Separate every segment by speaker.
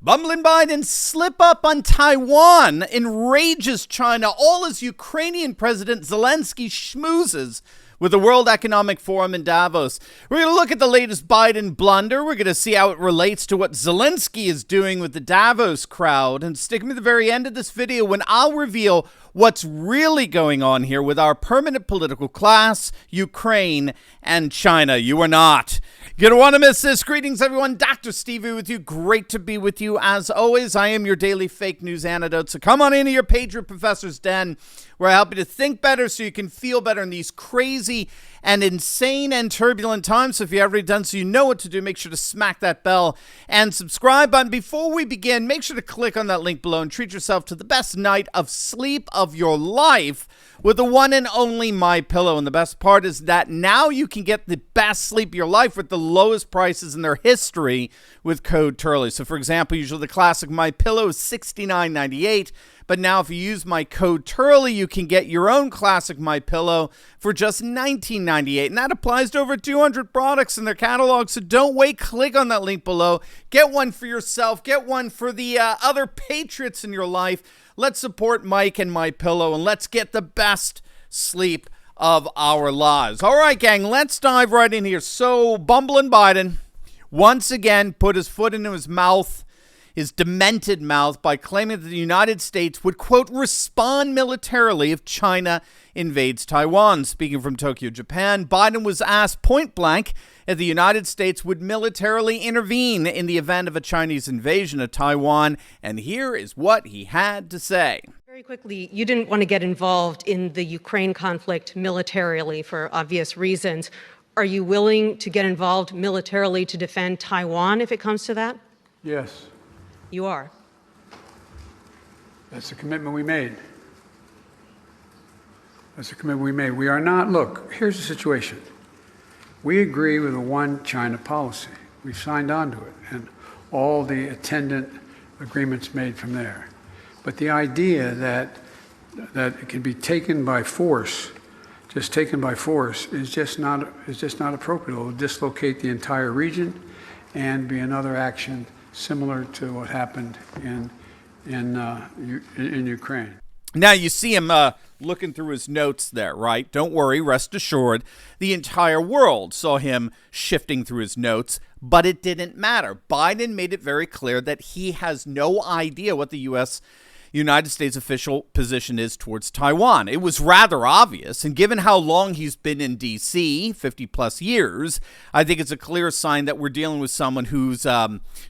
Speaker 1: Bumblin Biden slip up on Taiwan enrages China, all as Ukrainian President Zelensky schmoozes with the World Economic Forum in Davos. We're going to look at the latest Biden blunder. We're going to see how it relates to what Zelensky is doing with the Davos crowd. And stick me to the very end of this video when I'll reveal what's really going on here with our permanent political class, Ukraine, and China. You are not going to want to miss this. Greetings, everyone. Dr. Stevie with you. Great to be with you. As always, I am your daily fake news antidote. So come on into your Patriot Professor's Den, where I help you to think better so you can feel better in these crazy and insane and turbulent times. So if you've already done so, you know what to do. Make sure to smack that bell and subscribe button. Before we begin, make sure to click on that link below and treat yourself to the best night of sleep of your life with the one and only MyPillow. And the best part is that now you can get the best sleep of your life with the lowest prices in their history with code Turley. So for example, usually the classic MyPillow is $69.98. But now if you use my code Turley, you can get your own classic MyPillow for just $19.98. And that applies to over 200 products in their catalog. So don't wait. Click on that link below. Get one for yourself. Get one for the other patriots in your life. Let's support Mike and MyPillow, and let's get the best sleep of our lives. All right, gang, let's dive right in here. So Bumblin Biden once again put his foot into his mouth, his demented mouth, by claiming that the United States would, quote, respond militarily if China invades Taiwan. Speaking from Tokyo, Japan, Biden was asked point blank if the United States would militarily intervene in the event of a Chinese invasion of Taiwan. And here is what he had to say.
Speaker 2: Very quickly, you didn't want to get involved in the Ukraine conflict militarily for obvious reasons. Are you willing to get involved militarily to defend Taiwan if it comes to that?
Speaker 3: Yes.
Speaker 2: You are.
Speaker 3: That's the commitment we made. That's the commitment we made. We are not, look, here's the situation. We agree with a one China policy. We've signed on to it, and all the attendant agreements made from there. But the idea that it can be taken by force, just taken by force, is just not appropriate. It will dislocate the entire region and be another action similar to what happened in Ukraine.
Speaker 1: Now you see him looking through his notes there, right? Don't worry, rest assured. The entire world saw him shifting through his notes, but it didn't matter. Biden made it very clear that he has no idea what the United States official position is towards Taiwan. It was rather obvious, and given how long he's been in D.C., 50 plus years, I think it's a clear sign that we're dealing with someone who's,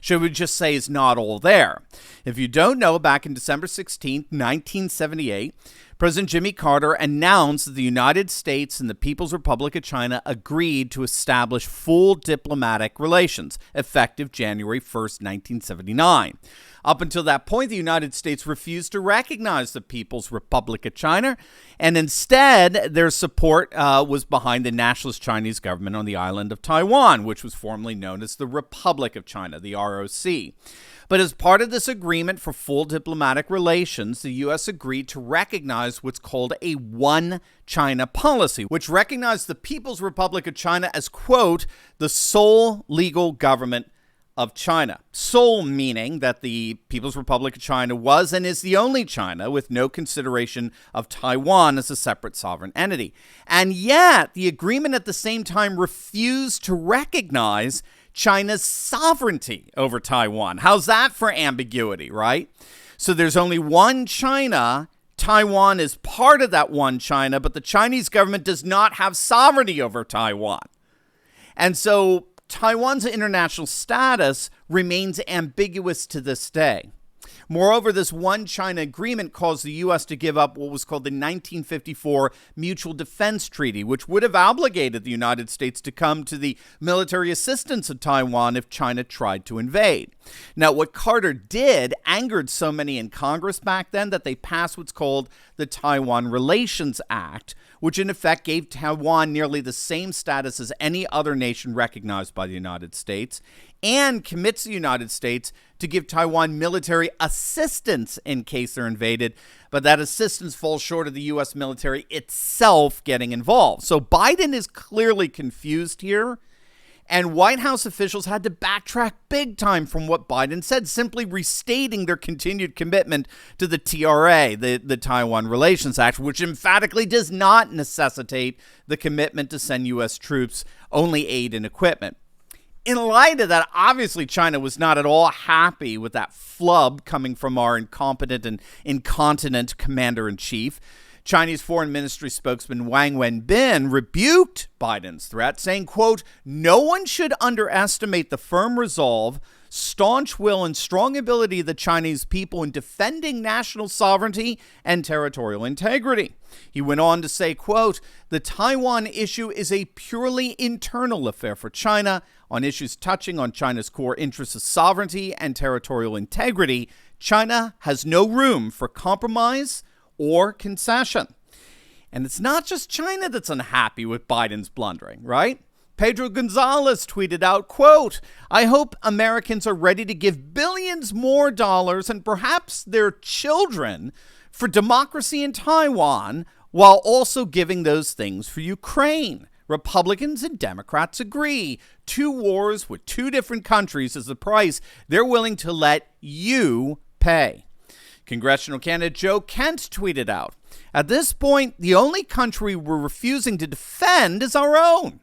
Speaker 1: should we just say, is not all there. If you don't know, back in December 16th, 1978, President Jimmy Carter announced that the United States and the People's Republic of China agreed to establish full diplomatic relations, effective January 1st, 1979. Up until that point, the United States refused to recognize the People's Republic of China, and instead their support was behind the nationalist Chinese government on the island of Taiwan, which was formerly known as the Republic of China, the ROC. But as part of this agreement for full diplomatic relations, the U.S. agreed to recognize what's called a one China policy, which recognized the People's Republic of China as, quote, the sole legal government of China. Sole meaning that the People's Republic of China was and is the only China, with no consideration of Taiwan as a separate sovereign entity. And yet, the agreement at the same time refused to recognize China's sovereignty over Taiwan. How's that for ambiguity, right? So there's only one China. Taiwan is part of that one China, but the Chinese government does not have sovereignty over Taiwan. And so Taiwan's international status remains ambiguous to this day. Moreover, this one China agreement caused the U.S. to give up what was called the 1954 Mutual Defense Treaty, which would have obligated the United States to come to the military assistance of Taiwan if China tried to invade. Now, what Carter did angered so many in Congress back then that they passed what's called the Taiwan Relations Act, which in effect gave Taiwan nearly the same status as any other nation recognized by the United States, and commits the United States to give Taiwan military assistance in case they're invaded, but that assistance falls short of the U.S. military itself getting involved. So Biden is clearly confused here, And White House officials had to backtrack big time from what Biden said, simply restating their continued commitment to the TRA, the Taiwan Relations Act, which emphatically does not necessitate the commitment to send U.S. troops, only aid and equipment. In light of that, obviously China was not at all happy with that flub coming from our incompetent and incontinent commander-in-chief. Chinese Foreign Ministry spokesman Wang Wenbin rebuked Biden's threat, saying, quote, "No one should underestimate the firm resolve, staunch will, and strong ability of the Chinese people in defending national sovereignty and territorial integrity." He went on to say, quote, "The Taiwan issue is a purely internal affair for China. On issues touching on China's core interests of sovereignty and territorial integrity, China has no room for compromise or concession." And it's not just China that's unhappy with Biden's blundering, right? Pedro Gonzalez tweeted out, quote, "I hope Americans are ready to give billions more dollars and perhaps their children for democracy in Taiwan while also giving those things for Ukraine. Republicans and Democrats agree. 2 wars with 2 different countries is the price they're willing to let you pay." Congressional candidate Joe Kent tweeted out, "At this point, the only country we're refusing to defend is our own.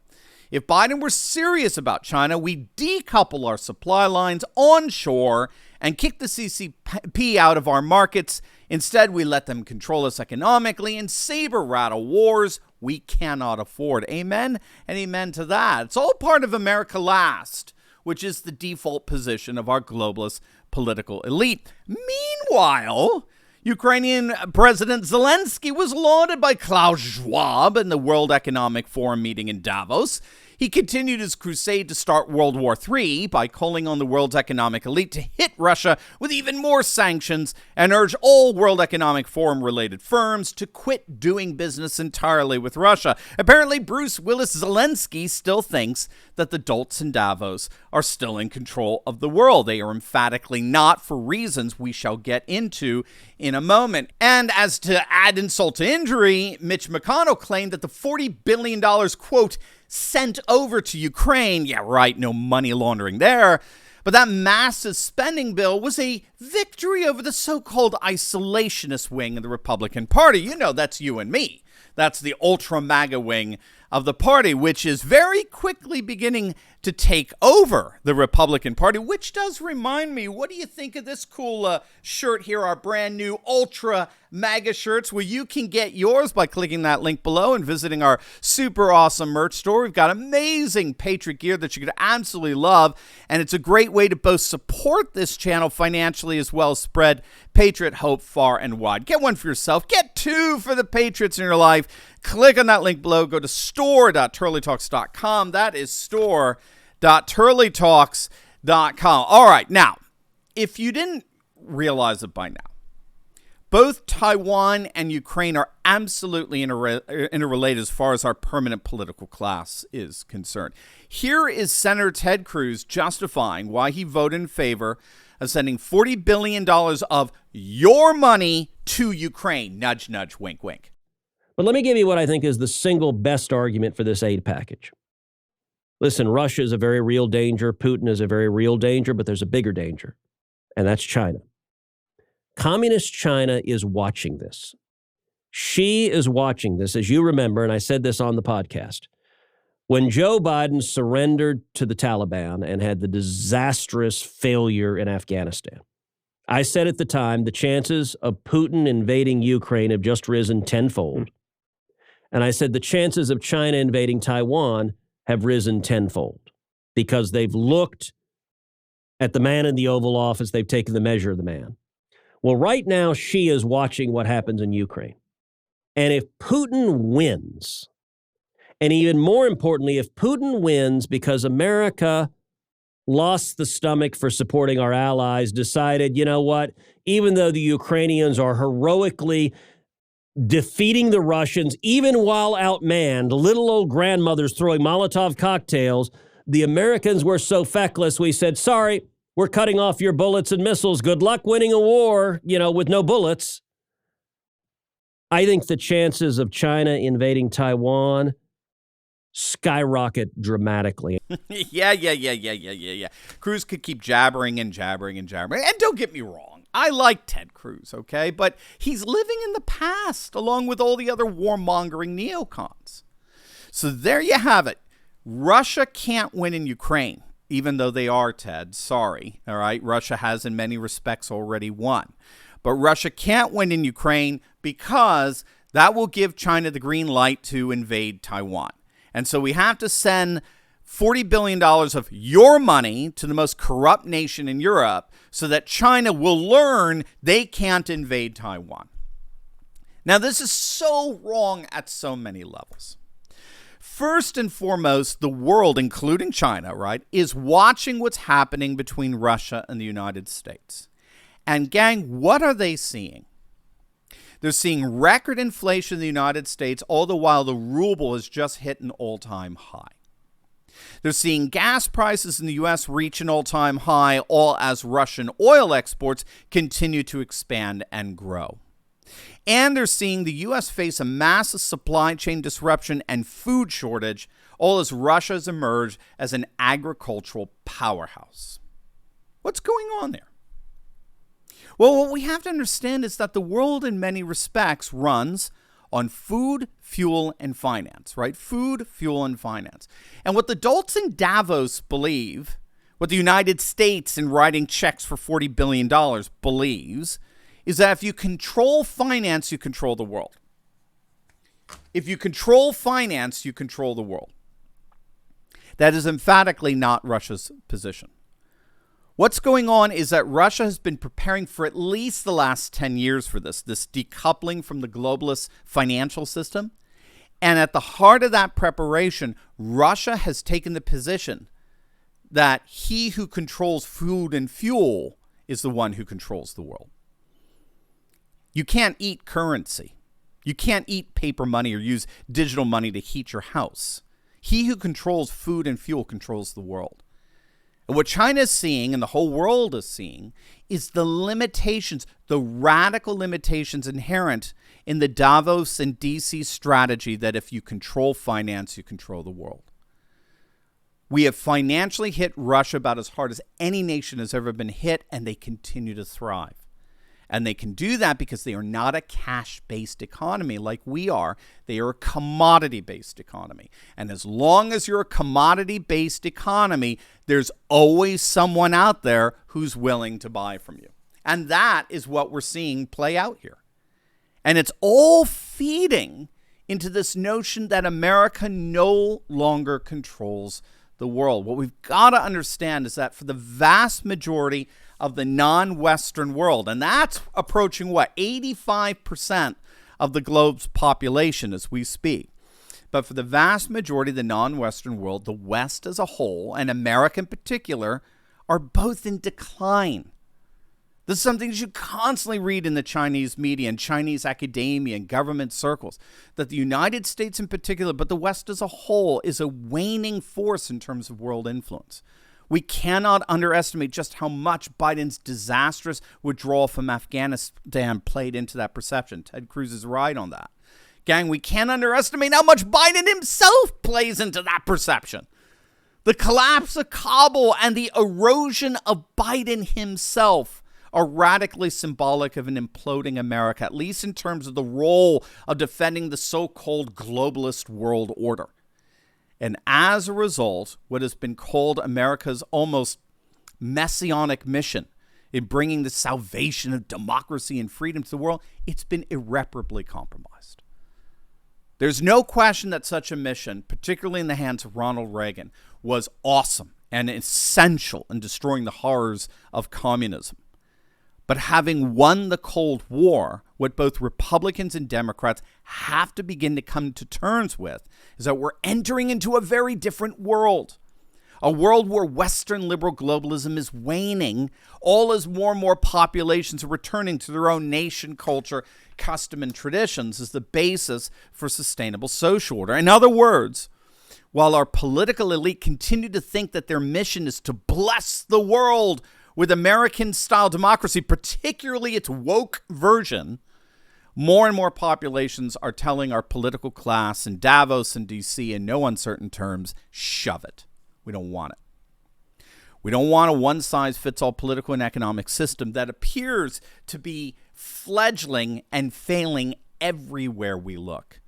Speaker 1: If Biden were serious about China, we'd decouple our supply lines onshore and kick the CCP out of our markets. Instead, we let them control us economically and saber-rattle wars we cannot afford." Amen and amen to that. It's all part of America Last, which is the default position of our globalist political elite. Meanwhile, Ukrainian President Zelensky was lauded by Klaus Schwab in the World Economic Forum meeting in Davos. He continued his crusade to start World War III by calling on the world's economic elite to hit Russia with even more sanctions and urge all World Economic Forum-related firms to quit doing business entirely with Russia. Apparently, Bruce Willis Zelensky still thinks that the dolts in Davos are still in control of the world. They are emphatically not, for reasons we shall get into in a moment. And as to add insult to injury, Mitch McConnell claimed that the $40 billion, quote, sent over to Ukraine, yeah, right, no money laundering there, but that massive spending bill was a victory over the so-called isolationist wing of the Republican Party. You know, that's you and me. That's the ultra-MAGA wing of the party, which is very quickly beginning to take over the Republican Party, which does remind me, what do you think of this cool shirt here, our brand new Ultra MAGA shirts, where you can get yours by clicking that link below and visiting our super awesome merch store. We've got amazing Patriot gear that you're going to absolutely love, and it's a great way to both support this channel financially as well as spread Patriot hope far and wide. Get one for yourself. Get 2 for the Patriots in your life. Click on that link below. Go to store.turleytalks.com. That is store.turleytalks.com. All right. Now, if you didn't realize it by now, both Taiwan and Ukraine are absolutely interrelated as far as our permanent political class is concerned. Here is Senator Ted Cruz justifying why he voted in favor of sending $40 billion of your money to Ukraine. Nudge, nudge, wink, wink.
Speaker 4: But let me give you what I think is the single best argument for this aid package. Listen, Russia is a very real danger. Putin is a very real danger, but there's a bigger danger, and that's China. Communist China is watching this. She is watching this, as you remember, and I said this on the podcast. When Joe Biden surrendered to the Taliban and had the disastrous failure in Afghanistan, I said at the time the chances of Putin invading Ukraine have just risen tenfold. And I said the chances of China invading Taiwan have risen tenfold because they've looked at the man in the Oval Office. They've taken the measure of the man. Well, right now, she is watching what happens in Ukraine. And if Putin wins, and even more importantly, if Putin wins because America lost the stomach for supporting our allies, decided, you know what, even though the Ukrainians are heroically defeating the Russians, even while outmanned, little old grandmothers throwing Molotov cocktails, the Americans were so feckless, we said, sorry, we're cutting off your bullets and missiles. Good luck winning a war, with no bullets. I think the chances of China invading Taiwan skyrocket dramatically.
Speaker 1: Yeah. Cruz could keep jabbering and jabbering and jabbering. And don't get me wrong, I like Ted Cruz, okay? But he's living in the past along with all the other warmongering neocons. So there you have it. Russia can't win in Ukraine, even though they are, Ted. Sorry, all right? Russia has in many respects already won. But Russia can't win in Ukraine because that will give China the green light to invade Taiwan. And so we have to send $40 billion of your money to the most corrupt nation in Europe so that China will learn they can't invade Taiwan. Now, this is so wrong at so many levels. First and foremost, the world, including China, right, is watching what's happening between Russia and the United States. And gang, what are they seeing? They're seeing record inflation in the United States, all the while the ruble has just hit an all-time high. They're seeing gas prices in the U.S. reach an all-time high, all as Russian oil exports continue to expand and grow. And they're seeing the U.S. face a massive supply chain disruption and food shortage, all as Russia has emerged as an agricultural powerhouse. What's going on there? Well, what we have to understand is that the world in many respects runs on food, fuel, and finance, right? Food, fuel, and finance. And what the dolts in Davos believe, what the United States in writing checks for $40 billion believes, is that if you control finance, you control the world. If you control finance, you control the world. That is emphatically not Russia's position. What's going on is that Russia has been preparing for at least the last 10 years for this decoupling from the globalist financial system. And at the heart of that preparation, Russia has taken the position that he who controls food and fuel is the one who controls the world. You can't eat currency. You can't eat paper money or use digital money to heat your house. He who controls food and fuel controls the world. And what China is seeing and the whole world is seeing is the limitations, the radical limitations inherent in the Davos and DC strategy that if you control finance, you control the world. We have financially hit Russia about as hard as any nation has ever been hit, and they continue to thrive. And they can do that because they are not a cash-based economy like we are. They are a commodity-based economy. And as long as you're a commodity-based economy, there's always someone out there who's willing to buy from you. And that is what we're seeing play out here. And it's all feeding into this notion that America no longer controls the world. What we've got to understand is that for the vast majority of the non-Western world, and that's approaching what, 85% of the globe's population as we speak. But for the vast majority of the non-Western world, the West as a whole, and America in particular, are both in decline. This is something you constantly read in the Chinese media and Chinese academia and government circles, that the United States in particular, but the West as a whole, is a waning force in terms of world influence. We cannot underestimate just how much Biden's disastrous withdrawal from Afghanistan played into that perception. Ted Cruz is right on that. Gang, we can't underestimate how much Biden himself plays into that perception. The collapse of Kabul and the erosion of Biden himself are radically symbolic of an imploding America, at least in terms of the role of defending the so-called globalist world order. And as a result, what has been called America's almost messianic mission in bringing the salvation of democracy and freedom to the world, it's been irreparably compromised. There's no question that such a mission, particularly in the hands of Ronald Reagan, was awesome and essential in destroying the horrors of communism. But having won the Cold War, what both Republicans and Democrats have to begin to come to terms with is that we're entering into a very different world. A world where Western liberal globalism is waning, all as more and more populations are returning to their own nation, culture, custom, and traditions as the basis for sustainable social order. In other words, while our political elite continue to think that their mission is to bless the world with American-style democracy, particularly its woke version, More and more populations are telling our political class in Davos and DC in no uncertain terms, shove it. We don't want it. We don't want a one-size-fits-all political and economic system that appears to be fledgling and failing everywhere we look.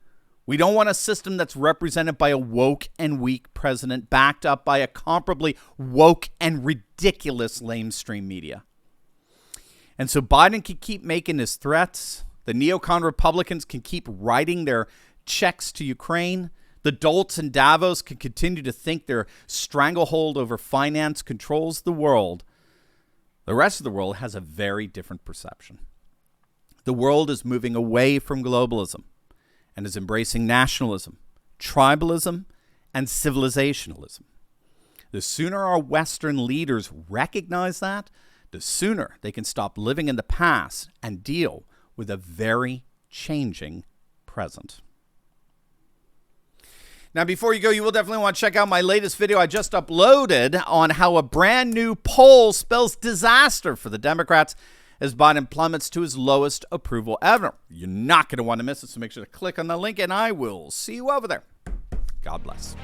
Speaker 1: We don't want a system that's represented by a woke and weak president backed up by a comparably woke and ridiculous lamestream media. And so Biden can keep making his threats. The neocon Republicans can keep writing their checks to Ukraine. The dolts in Davos can continue to think their stranglehold over finance controls the world. The rest of the world has a very different perception. The world is moving away from globalism and is embracing nationalism, tribalism, and civilizationalism. The sooner our Western leaders recognize that, the sooner they can stop living in the past and deal with a very changing present. Now, before you go, you will definitely want to check out my latest video I just uploaded on how a brand new poll spells disaster for the Democrats as Biden plummets to his lowest approval ever. You're not going to want to miss it, so make sure to click on the link, and I will see you over there. God bless.